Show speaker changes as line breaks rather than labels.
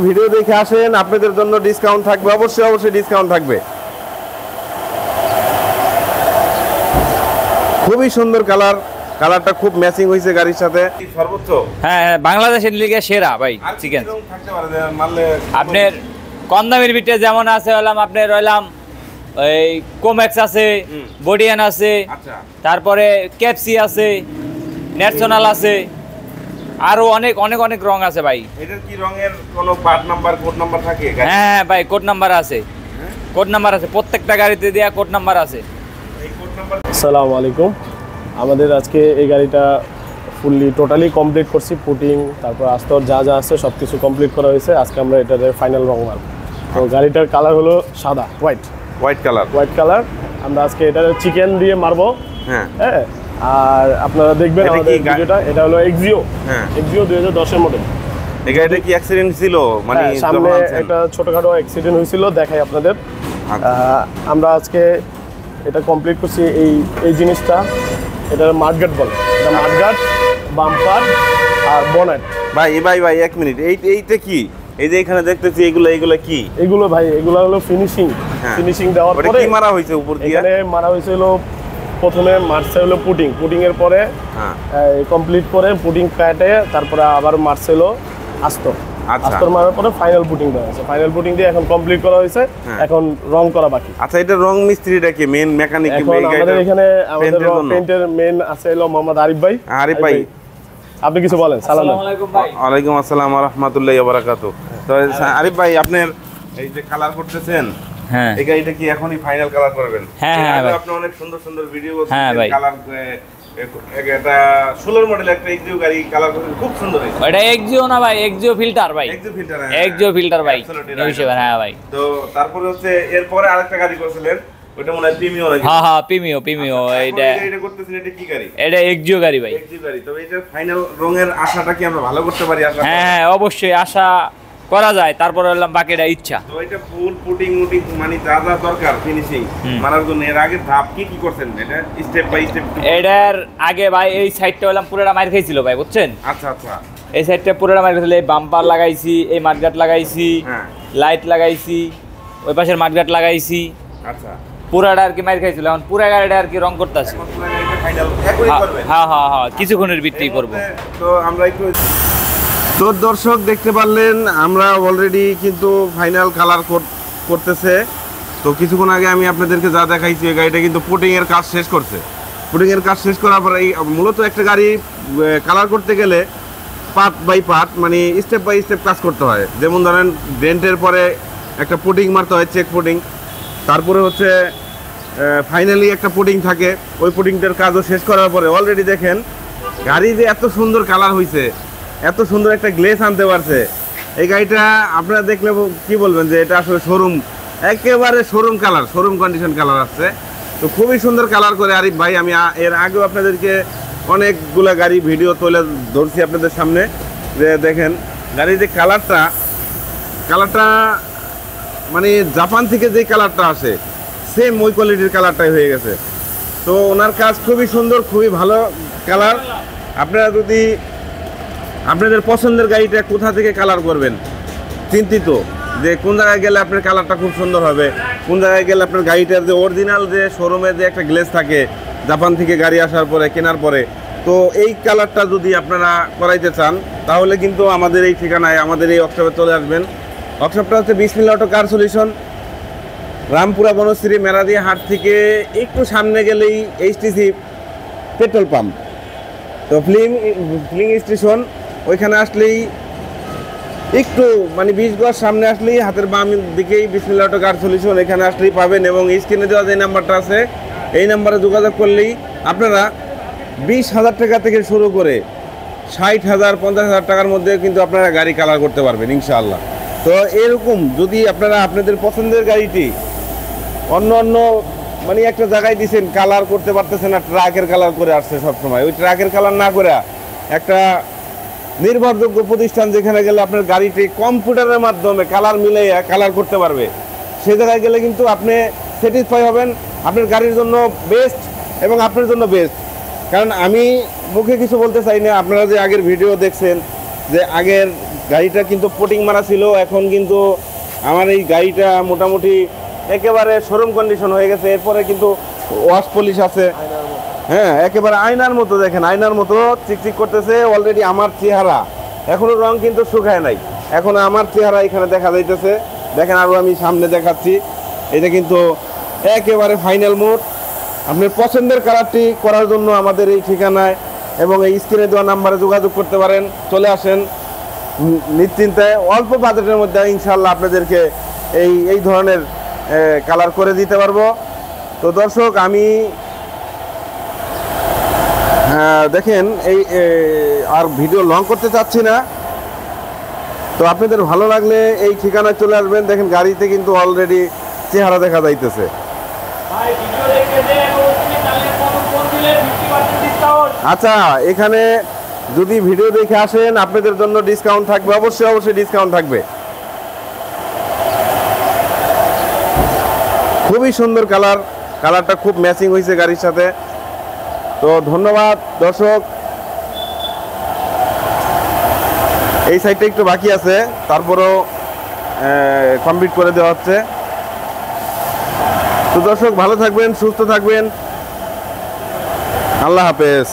Video দেখে আসেন, আপনাদের জন্য ডিসকাউন্ট থাকবে, অবশ্যই অবশ্যই ডিসকাউন্ট থাকবে। খুবই সুন্দর কালার, কালারটা খুব ম্যাচিং হয়েছে গাড়ির সাথে। সর্বোচ্চ
হ্যাঁ বাংলাদেশের লিগে সেরা ভাই চিকেন। আপনার কম দামের ভিতরে যেমন আছে হলাম আপনার রইলাম ওই কোম্যাক্স আছে, বডিয়ান আছে, তারপরে ক্যাপসি আছে, ন্যাশনাল আছে, আরো অনেক অনেক অনেক রং আছে ভাই।
এটার কি রঙের কোনো পার্ট নাম্বার কোড নাম্বার থাকে?
হ্যাঁ ভাই কোড নাম্বার আছে, কোড নাম্বার আছে, প্রত্যেকটা গাড়িতে দেয়া কোড নাম্বার আছে।
এই কোড নাম্বার।
আসসালামু আলাইকুম। আমাদের আজকে এই গাড়িটা ফুললি টোটালি কমপ্লিট করছি, পুটিং তারপর আস্তর যা যা আছে সব কিছু কমপ্লিট করা হয়েছে। আজকে আমরা এটার ফাইনাল রং মারব। তো গাড়িটার কালার হলো সাদা, হোয়াইট কালার। আমরা আজকে এটা চিকেন দিয়ে মারবো। হ্যাঁ, আর আপনারা দেখবেন আমাদের ভিডিওটা। এটা হলো এক্সিও 2010 এর মডেল।
এটা কি অ্যাক্সিডেন্ট ছিল? মানে
সামনে একটা ছোটখাটো অ্যাক্সিডেন্ট হয়েছিল, দেখাই আপনাদের। আমরা আজকে এটা কমপ্লিট করছি। এই জিনিসটা এটা মাডগার্ড বলে, এটা মাডগার্ড, বাম্পার আর বনেট।
ভাই 1 মিনিট, এইটা কি? এই যে এখানে দেখতেছি এগুলো কি?
এগুলো ভাই এগুলো হলো ফিনিশিং দেওয়ার পরে
কি মারা হয়েছে উপর দিয়ে?
এখানে মারা হয়েছে হলো প্রথমে মারছে হলো পুটিং এর পরে কমপ্লিট করে পুটিং কাটে তারপরে আবার মারছে হলো আস্তর মারার পরে ফাইনাল পুটিং দেওয়া হয়েছে। ফাইনাল পুটিং দিয়ে এখন কমপ্লিট করা হয়েছে, এখন রং করা বাকি।
আচ্ছা, এটা রং মিস্ত্রিটা কি মেইন মেকানিক?
এখন আমাদের এখানে আমাদের পেইন্টের মেইন আছে হলো মোহাম্মদ আরিফ ভাই। আপনি কিছু বলেন।
আসসালামু আলাইকুম ভাই।
ওয়ালাইকুম আসসালাম ওয়া রাহমাতুল্লাহি ওয়া বারাকাতুহু। তো আরিফ ভাই, আপনার এই যে কালার করতেছেন,
হ্যাঁ
এই গাড়িটা কি এখনই ফাইনাল কালার করবেন?
হ্যাঁ ভাই,
আপনি অনেক সুন্দর সুন্দর ভিডিও করছেন।
হ্যাঁ ভাই,
কালার এটা 16 মডেল একটা এক্সিও গাড়ি কালার করতে খুব সুন্দর হয়েছে।
এটা এক্সিও না ভাই, এক্সিও ফিল্টার ভাই, এক্সিও ফিল্টার ভাই। হ্যাঁ ভাই।
তো তারপরে হচ্ছে এরপরে আরেকটা গাড়ি করেছিলেন, ওটা মনে হয় প্রিমিও নাকি?
হ্যাঁ প্রিমিও।
এটা করতেছেন, এটা কি গাড়ি?
এটা এক্সিও গাড়ি ভাই।
এক্সিও গাড়ি। তবে এটা ফাইনাল রঙের আশাটা কি আমরা ভালো করতে পারি?
হ্যাঁ অবশ্যই আশা করা যায়, তারপর হলাম বাকিটা ইচ্ছা।
তো এটা ফুল পুটিং মানে যা যা দরকার ফিনিশিং মারার জন্য এর আগে ধাপ কি করছেন? এটা স্টেপ বাই স্টেপ।
এটার আগে ভাই এই সাইডটা হলাম পুরোটা মার খাইছিল ভাই, বুঝছেন?
আচ্ছা,
এই সাইডটা পুরোটা মার খাইছিল। এই বাম্পার লাগাইছি, এই মাঠগাট লাগাইছি, লাইট লাগাইছি, ওই পাশের মাঠগাট লাগাইছি। আচ্ছা, পুরাটা আর কি মার খাইছিল। এখন পুরা গাড়িটা আর কি রং করতেছি। হ্যাঁ কিছুক্ষণের ভিতরেই করবো।
তো আমরা একটু তো দর্শক দেখতে পারলেন, আমরা অলরেডি কিন্তু ফাইনাল কালার করতেছে। তো কিছুক্ষণ আগে আমি আপনাদেরকে যা দেখাইছি, এই গাড়িটা কিন্তু পুটিংয়ের কাজ শেষ করছে। পুটিংয়ের কাজ শেষ করার পরে মূলত একটা গাড়ি কালার করতে গেলে পার্ট বাই পার্ট মানে স্টেপ বাই স্টেপ কাজ করতে হয়। যেমন ধরেন ডেন্টের পরে একটা পুটিং মারতে হয়, চেক পুটিং। তারপরে হচ্ছে ফাইনালি একটা পুটিং থাকে, ওই পুটিংটার কাজও শেষ করার পরে অলরেডি দেখেন গাড়ি যে এত সুন্দর কালার হয়েছে, এত সুন্দর একটা গ্লেস আনতে পারছে। এই গাড়িটা আপনারা দেখলে কি বলবেন যে এটা আসলে শোরুম, একেবারে showroom colour, showroom condition colour আসছে। তো খুবই সুন্দর কালার করে আরিফ ভাই। আমি এর আগেও আপনাদেরকে অনেকগুলো গাড়ি ভিডিও তুলে ধরছি আপনাদের সামনে, যে দেখেন গাড়ির যে কালারটা মানে জাপান থেকে যে কালারটা আসে সেম ওই কোয়ালিটির কালারটাই হয়ে গেছে। তো ওনার কাজ খুবই সুন্দর, খুবই ভালো কালার। আপনারা যদি আপনাদের পছন্দের গাড়িটা কোথা থেকে কালার করবেন, চিন্তিত যে কোন জায়গায় গেলে আপনার কালারটা খুব সুন্দর হবে, কোন জায়গায় গেলে আপনার গাড়িটার যে অরিজিনাল যে শোরুমে যে একটা গ্লেজ থাকে জাপান থেকে গাড়ি আসার পরে কেনার পরে, তো এই কালারটা যদি আপনারা করাইতে চান তাহলে কিন্তু আমাদের এই ঠিকানায়, আমাদের এই ওয়ার্কশপে চলে আসবেন। ওয়ার্কশপটা হচ্ছে Bismillah auto car solution, Rampura Banasree Meradia হাট থেকে একটু সামনে গেলেই এইচটিসি পেট্রোল পাম্প। তো ফিলিং স্টেশন ওইখানে আসলেই একটু মানে 20 গজ সামনে আসলেই হাতের বাম দিকেই বিসমিল্লাহ অটো কার সলিউশন, এখানে আসলেই পাবেন। এবং স্ক্রিনে দেওয়া যে নাম্বারটা আছে এই নাম্বারে যোগাযোগ করলেই আপনারা 20,000 টাকা থেকে শুরু করে 60,000 50,000 টাকার মধ্যে কিন্তু আপনারা গাড়ি কালার করতে পারবেন ইনশাআল্লাহ। তো এরকম যদি আপনারা আপনাদের পছন্দের গাড়িটি অন্য মানে একটা জায়গায় দিচ্ছেন, কালার করতে পারতেছেন না, ট্রাকের কালার করে আসছে সবসময়, ওই ট্রাকের কালার না করে একটা নির্ভরযোগ্য প্রতিষ্ঠান যেখানে গেলে আপনার গাড়িটি কম্পিউটারের মাধ্যমে কালার মিলাইয়া কালার করতে পারবে, সে জায়গায় গেলে কিন্তু আপনি স্যাটিসফাই হবেন, আপনার গাড়ির জন্য বেস্ট এবং আপনার জন্য বেস্ট। কারণ আমি মুখে কিছু বলতে চাই না, আপনারা যে আগের ভিডিও দেখছেন, যে আগের গাড়িটা কিন্তু পোটিং মারা ছিল, এখন কিন্তু আমার এই গাড়িটা মোটামুটি একেবারে শোরুম কন্ডিশন হয়ে গেছে। এরপরে কিন্তু ওয়াশ পলিশ আছে, হ্যাঁ একেবারে আয়নার মতো, দেখেন আয়নার মতো চিকচিক করতেছে। অলরেডি আমার চেহারা এখনো রং কিন্তু শুকায় নাই, এখন আমার চেহারা এখানে দেখা যাইতেছে। দেখেন আরও আমি সামনে দেখাচ্ছি, এটা কিন্তু একেবারে ফাইনাল মোড। আপনার পছন্দের কালারটি করার জন্য আমাদের এই ঠিকানায় এবং এই স্ক্রিনে দেওয়া নাম্বারে যোগাযোগ করতে পারেন। চলে আসেন নিশ্চিন্তে, অল্প বাজেটের মধ্যে ইনশাল্লাহ আপনাদেরকে এই ধরনের কালার করে দিতে পারবো। তো দর্শক আমি দেখেন আর ভিডিও লং করতে চাচ্ছি না, তো আপনাদের ভালো লাগলে এই ঠিকানায় চলে আসবেন। দেখেন গাড়িতে কিন্তু অলরেডি চেহারা দেখা যাইতেছে। আচ্ছা, এখানে যদি ভিডিও দেখে আসেন আপনাদের জন্য ডিসকাউন্ট থাকবে, অবশ্যই ডিসকাউন্ট থাকবে। খুবই সুন্দর কালারটা খুব ম্যাচিং হয়েছে গাড়ির সাথে। তো ধন্যবাদ দর্শক। এই সাইডটা একটু বাকি আছে, তারপরেও কমপ্লিট করে দেওয়া হচ্ছে। তো দর্শক ভালো থাকবেন, সুস্থ থাকবেন, আল্লাহ হাফেজ।